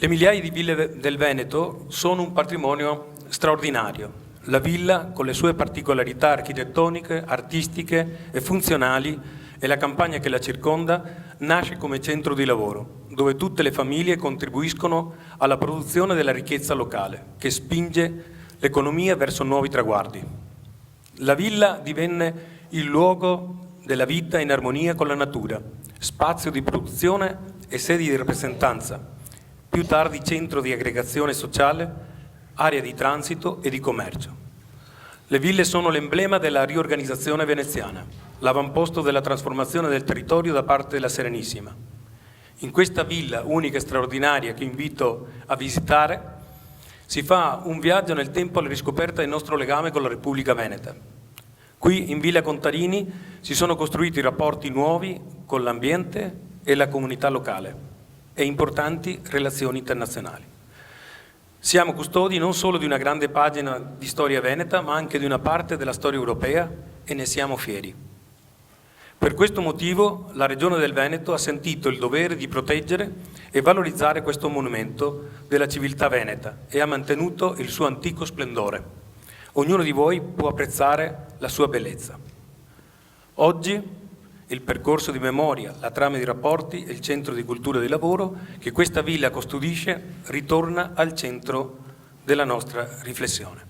Le migliaia di ville del Veneto sono un patrimonio straordinario. La villa, con le sue particolarità architettoniche, artistiche e funzionali, e la campagna che la circonda, nasce come centro di lavoro, dove tutte le famiglie contribuiscono alla produzione della ricchezza locale, che spinge l'economia verso nuovi traguardi. La villa divenne il luogo della vita in armonia con la natura, spazio di produzione e sede di rappresentanza, più tardi centro di aggregazione sociale, area di transito e di commercio. Le ville sono l'emblema della riorganizzazione veneziana, l'avamposto della trasformazione del territorio da parte della Serenissima. In questa villa unica e straordinaria che invito a visitare, si fa un viaggio nel tempo alla riscoperta del nostro legame con la Repubblica Veneta. Qui in Villa Contarini si sono costruiti rapporti nuovi con l'ambiente e la comunità locale e importanti relazioni internazionali. Siamo custodi non solo di una grande pagina di storia veneta, ma anche di una parte della storia europea e ne siamo fieri. Per questo motivo la Regione del Veneto ha sentito il dovere di proteggere e valorizzare questo monumento della civiltà veneta e ha mantenuto il suo antico splendore. Ognuno di voi può apprezzare la sua bellezza. Oggi il percorso di memoria, la trama di rapporti e il centro di cultura e di lavoro che questa villa custodisce ritorna al centro della nostra riflessione.